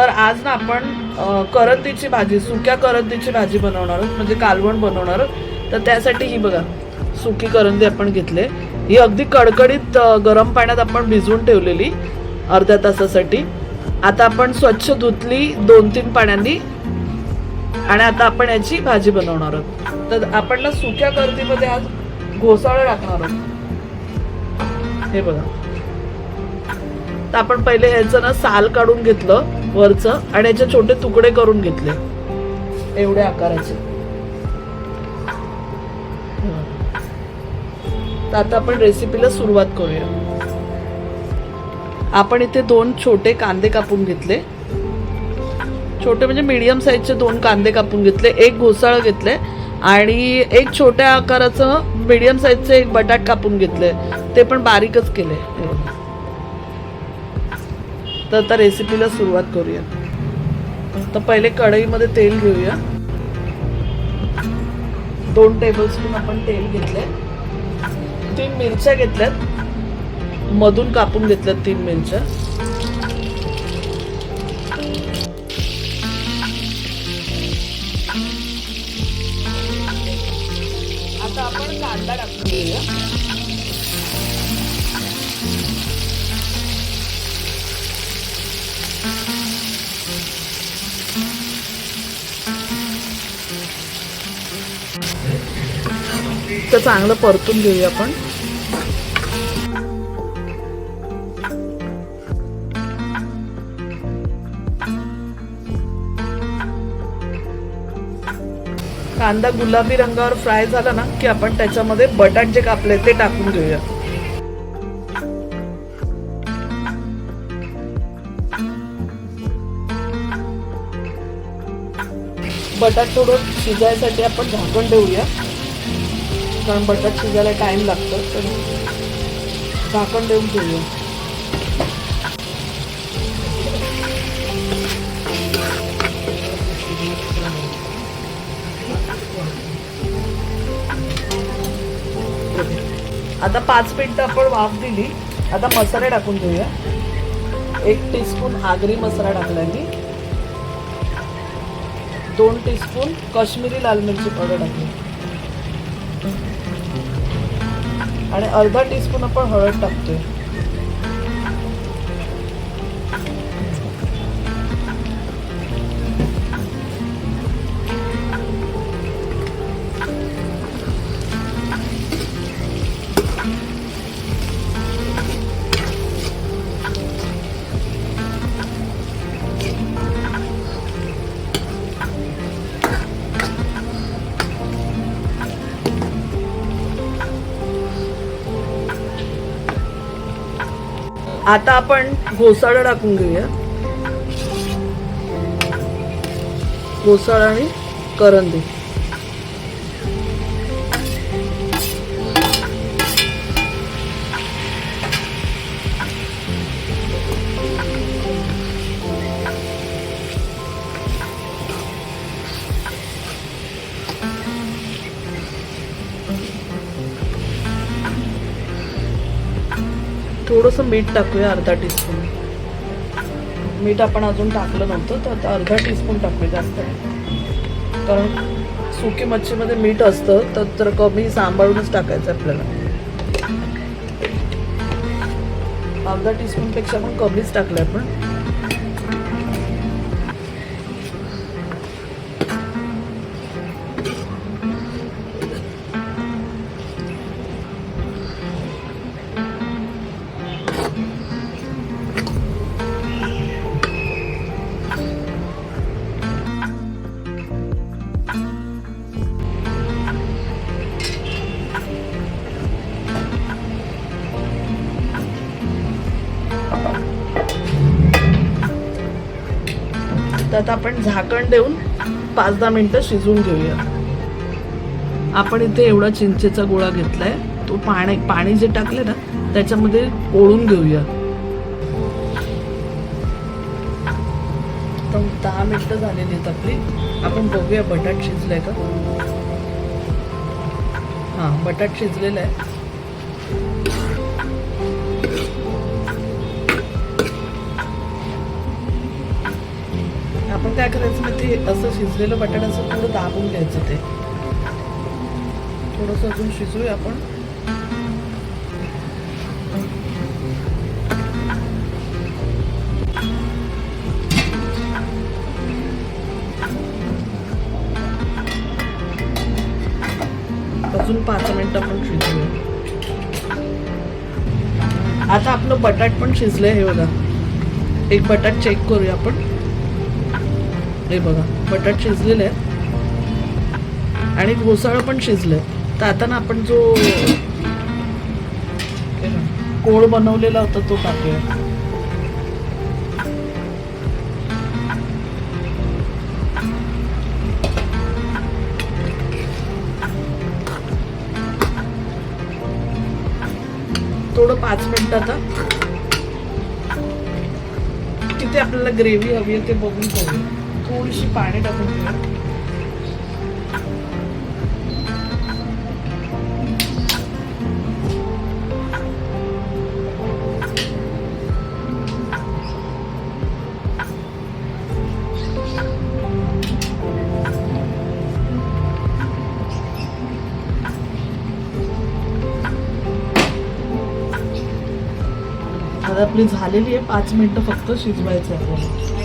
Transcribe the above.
तर आज ना आपण करंदीची भाजी, सुक्या करंदीची भाजी बनवणार आहोत, म्हणजे कालवण बनवणार आहोत. तर त्यासाठी ही बघा सुकी करंदी आपण घेतले. ही अगदी कडकडीत गरम पाण्यात आपण भिजवून ठेवलेली अर्ध्या तासासाठी. आता आपण स्वच्छ धुतली 2-3 पाण्यानी आणि आता आपण याची भाजी बनवणार आहोत. तर आपण ना सुक्या करंदीमध्ये आज घोसाळं टाकणार आहोत. हे बघा. तर आपण पहिले ह्याचं ना साल काढून घेतलं वरचं आणि याचे छोटे तुकडे करून घेतले एवढ्या आकाराचे. तर आता आपण रेसिपीला सुरुवात करूया. आपण इथे 2 छोटे कांदे कापून घेतले. छोटे म्हणजे मीडियम साईजचे 2 कांदे कापून घेतले. एक घोसाळं घेतले आणि एक छोट्या आकाराचं मीडियम साईजचे एक बटाट कापून घेतले. ते पण बारीकच केले. तर आता रेसिपीला सुरुवात करूया. तर पहिले कढईमध्ये तेल घेऊया. 2 टेबलस्पून आपण तेल घेतले. 3 मिरच्या घेतल्यात, मधून कापून घेतल्यात 3 मिरच्या. आता आपण कांदा टाकून घेऊया. तर चांगलं परतून घेऊया आपण. कांदा गुलाबी रंगावर फ्राय झाला ना की आपण त्याच्यामध्ये बटाट जे कापले ते टाकून घेऊया. बटाट थोडं शिजायसाठी आपण झाकण ठेवूया, कारण बटाट शिजायला टाइम लागतो. तर झाकण देऊन ठेवूया. आता 5 मिनिटं आपण वाफ दिली. आता मसाले टाकून घेऊया. 1 टीस्पून आगरी मसाला टाकला मी. 2 टीस्पून काश्मीरी लाल मिरची पावडर टाकली आणि अर्धा टीस्पून आपण हळद टाकतोय. आता आपण घोसाळं टाकून घेऊया. घोसाळं आणि करंदी. थोडंसं मीठ टाकूया, अर्धा टीस्पून. मीठ आपण अजून टाकलं नव्हतं, तर आता अर्धा टीस्पून टाकूया, जास्त नाही. कारण सुकी मच्छीमध्ये मीठ असतं, तर कमी सांभाळूनच टाकायचं आपल्याला. अर्धा टीस्पूनपेक्षा पण कमीच टाकलं आपण. तर आता आपण झाकण देऊन 5-10 मिनिटं शिजवून घेऊया. आपण इथे एवढा चिंचेचा गोळा घेतलाय. तो पाणी जे टाकले ना त्याच्यामध्ये ओळून घेऊया. तर 10 मिनिटं झालेली आहेत आपली. आपण बघूया बटाट शिजलाय का. हां, बटाट शिजलेला आहे. आपण काय करायचं माहिती, असं शिजलेलं बटाटा असं थोडं दाबून घ्यायचं, ते थोडंसं अजून शिजूया आपण. अजून 5 मिनिटं आपण शिजवूया. आता आपलं बटाट पण शिजलंय, हे बघा. एक बटाट चेक करूया आपण. हे बघा, बटाट शिजलेलं आहे आणि घोसाळं पण शिजलंय. तर आता ना आपण जो कोळ बनवलेला होता तो टाकूया. थोडं 5 मिनिटात किती आपल्याला ग्रेव्ही हवी आहे ते बघून करूया. थोडीशी पाणी टाकून घेऊया. आता आपली झालेली आहे, 5 मिनिटं फक्त शिजवायचं आहे आपल्याला.